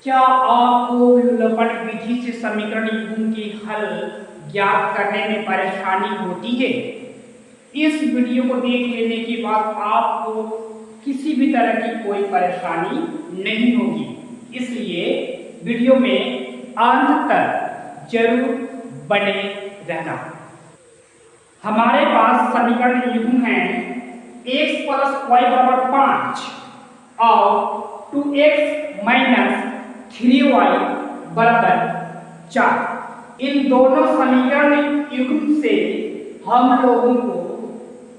क्या आपको विलोपन विधि से समीकरण युग्म की हल ज्ञात करने में परेशानी होती है? इस वीडियो को देख लेने के बाद आपको किसी भी तरह की कोई परेशानी नहीं होगी, इसलिए वीडियो में अंत तक जरूर बने रहना। हमारे पास समीकरण युग्म है x + y = 5 और 2x - 3y = 4। इन दोनों समीकरण युग्म से हम लोगों को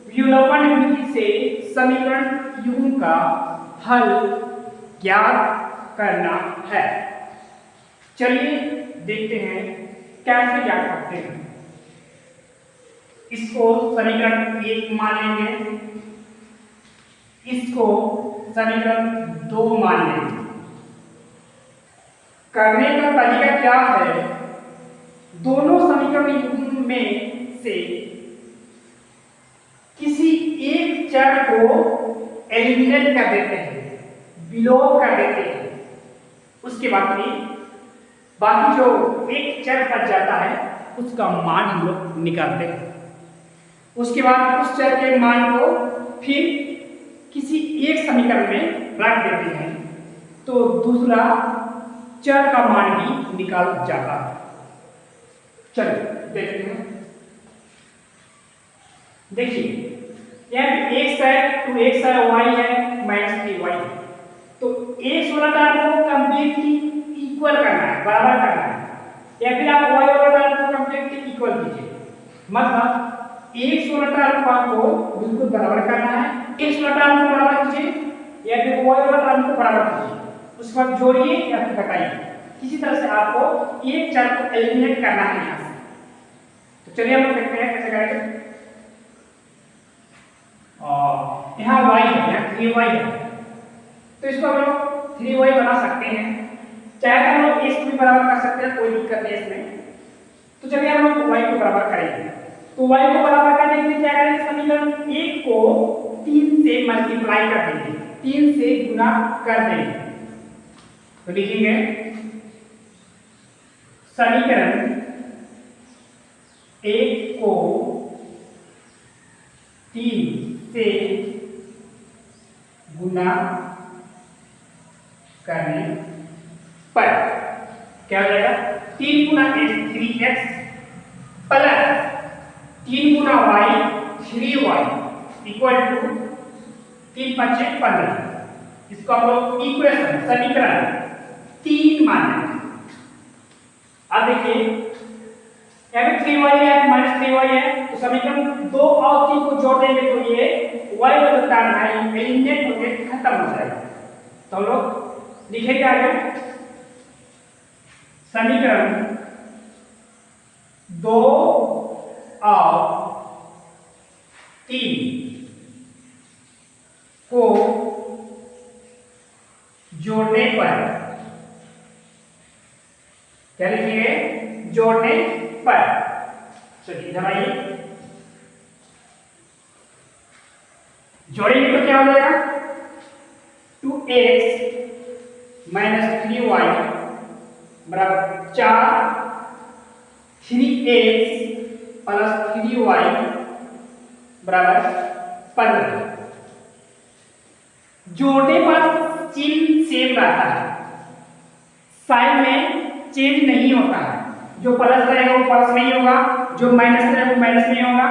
विलोपन विधि से समीकरण युग्म का हल ज्ञात करना है। चलिए देखते हैं कैसे ज्ञात करते हैं। इसको समीकरण 1 मान लेंगे, इसको समीकरण 2 मान लेंगे। करने का तरीका क्या है, दोनों समीकरण युग्म में से किसी एक चर को एलिमिनेट कर देते हैं, विलोप कर देते हैं। उसके बाद बाकी जो एक चर बच जाता है उसका मान हम लोग निकालते हैं। उसके बाद उस चर के मान को फिर किसी एक समीकरण में रख देते हैं, तो दूसरा चर का मान भी निकाल जाता है। चलिए देखते हैं। देखिए यहाँ x है, 2x है, y है, -3y है। तो x वाला टर्म को कंप्लीटली इक्वल करना है, बराबर करना है, या फिर आप y वाला टर्म को कंप्लीटली इक्वल कीजिए। मतलब x वाला टर्म को आपको बिल्कुल बराबर करना है, x वाला टर्म को बराबर कीजिए या फिर y वाला टर्म को बराबर कीजिए। उसके बाद जोड़िए या फिर घटाइए। किसी तरह से आपको एक चर को एलिमिनेट करना है यहाँ से। तो चलिए हम लोग देखते हैं कैसे करेंगे। और यहाँ y है, यहाँ 3y है, तो इसको हम लोग 3y बना सकते हैं, चाहे हम लोग x को भी बराबर कर सकते हैं, कोई दिक्कत नहीं इसमें। तो चलिए हम लोग y को बराबर करेंगे। तो y को बराबर करने के लिए क्या करेंगे, समीकरण 1 को 3 से मल्टीप्लाई कर देंगे, 3 से गुना कर देंगे। तो लिखेंगे समीकरण 1 को 3 से गुना करने पर क्या हो जाएगा, 3 गुना x 3x प्लस 3 गुना y 3y इक्वल टू 3 × 5 = 15। इसको हम लोग इक्वेशन समीकरण 3 मान लेंगे। अब देखिए यहाँ पे 3y है, -3y है, तो समीकरण 2 और 3 को जोड़ देंगे तो ये y वाला टर्म है एलिमिनेट होकर खत्म हो जाएगा। तो हम लोग लिखेंगे आगे समीकरण 2 और 3 को जोड़ने पर क्या लिखेंगे, जोड़ने पर। चलिए इधर आइए, जोड़ेंगे तो क्या हो जाएगा, 2x - 3y = 4, 3x + 3y = 15। जोड़ने पर चिन्ह सेम रहता है, साइन में चेंज नहीं होता है। जो प्लस रहेगा वो प्लस नहीं होगा, जो माइनस रहेगा वो माइनस नहीं होगा।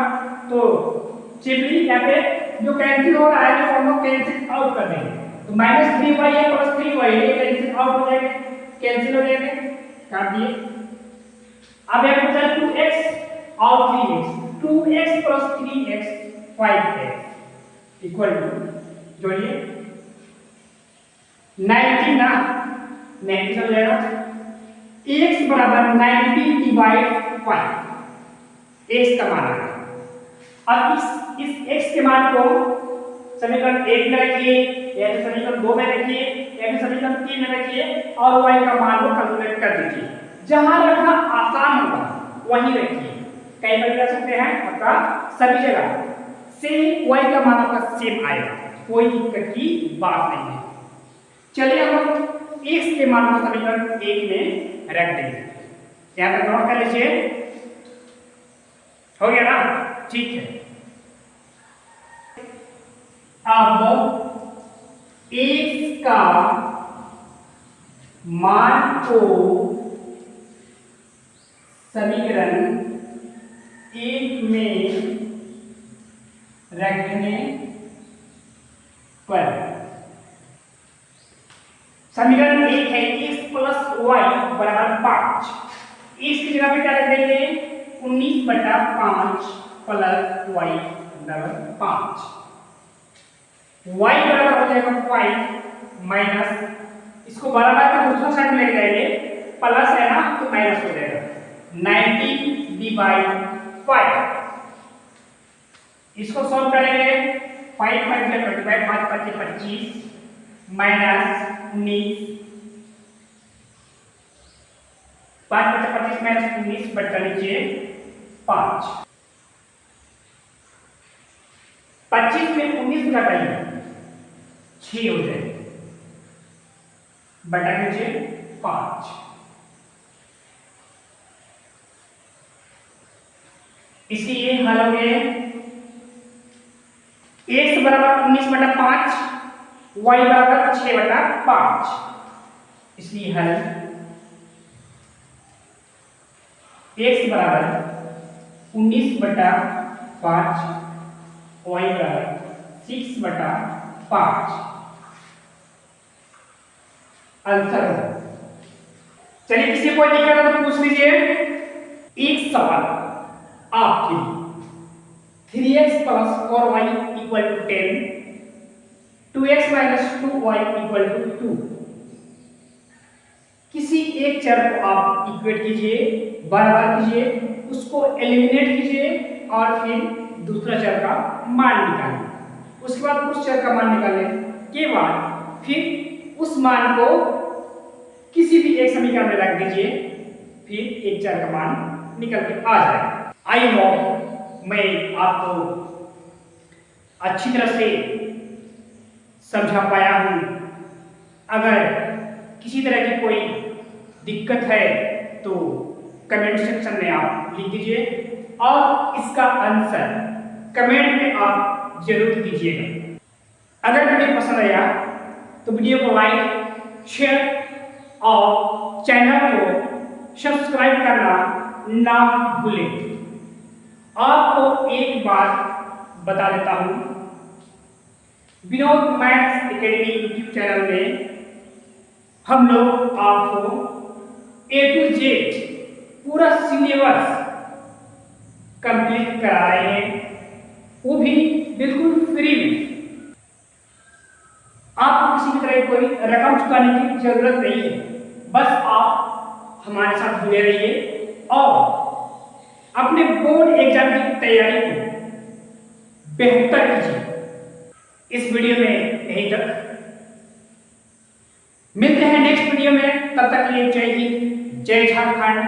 तो सिंपली यहाँ पे जो कैंसिल हो रहा है तो हम लोग कैंसिल आउट कर देंगे। तो -3y है + 3y ये कैंसिल आउट हो जाएंगे, कैंसिल हो जाएंगे, काट दिए। अब यहाँ बचा 2x और 3x, 2x + 3x 5x equal to जोड़िए 19 ना 19 हो जाएगा, x = 90/5 x का मान है। अब इस x के मान को समीकरण 1 में रखिए या फिर समीकरण 2 में रखिए या फिर समीकरण 3 में रखिए और y का मान को कैलकुलेट कर दीजिए। जहां रखना आसान होगा वहीं रखिए, कहीं पर रख सकते हैं, आपका सभी जगह सेम y का मान आपका सेम आएगा, कोई दिक्कत की बात नहीं है। चलिए हम x के मान को समीकरण 1 में रख देंगे। यहाँ तक नोट कर लीजिए, हो गया ना? ठीक है। अब x का मान को समीकरण 1 में रखने पर समीकरण 1 है x प्लस y बराबर 5। x की जगह पे क्या रख देंगे? 19/5 प्लस y बराबर 5। y बराबर हो जाएगा 5 माइनस, इसको बराबर का दूसरा साइड में लेके जाएंगे, प्लस है ना तो माइनस हो जाएगा। 19/5 इसको सॉल्व करेंगे। 5 5 से 25, 5 5 से 25 माइनस 19, 5 5 से 25 माइनस 19 बटा लीजिए 5। 25 में 19 घटाइए 6 हो जाएगा, बटा लीजिए 5। इसलिए हल हो गए x बराबर 19/5, y बराबर 6/5। इसलिए हल x बराबर 19/5, y बराबर 6/5 आंसर हो। चलिए किसी कोई दिक्कत है तो पूछ लीजिए। एक सवाल आपके लिए, 3x plus 4y equal to 10, 2x minus 2y equal to 2। किसी एक चर को आप इक्वेट कीजिए, बराबर कीजिए, उसको एलिमिनेट कीजिए और फिर दूसरा चर का मान निकालिए। उसके बाद उस चर का मान निकालने के बाद फिर उस मान को किसी भी एक समीकरण में रख दीजिए, फिर एक चर का मान निकल के आ जाएगा। आई होप मैं आपको अच्छी तरह से समझा पाया हूं। अगर किसी तरह की कोई दिक्कत है तो कमेंट सेक्शन में आप लिख दीजिए और इसका आंसर कमेंट में आप जरूर दीजिएगा। अगर वीडियो पसंद आया तो वीडियो को लाइक, शेयर और चैनल को सब्सक्राइब करना ना भूलें। आपको एक बात बता देता हूं, Vinod maths academy YouTube channel में हम लोग आपको A to Z पूरा सिलेबस कंप्लीट करा रहे हैं, वो भी बिल्कुल फ्री में। आपको किसी भी तरह की कोई रकम चुकाने की जरूरत नहीं है, बस आप हमारे साथ जुड़े रहिए और अपने बोर्ड एग्जाम की तैयारी को बेहतर कीजिए। इस वीडियो में यहीं तक, मिलते हैं नेक्स्ट वीडियो में। तब तक के लिए जय हिंद, जय झारखंड,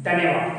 धन्यवाद।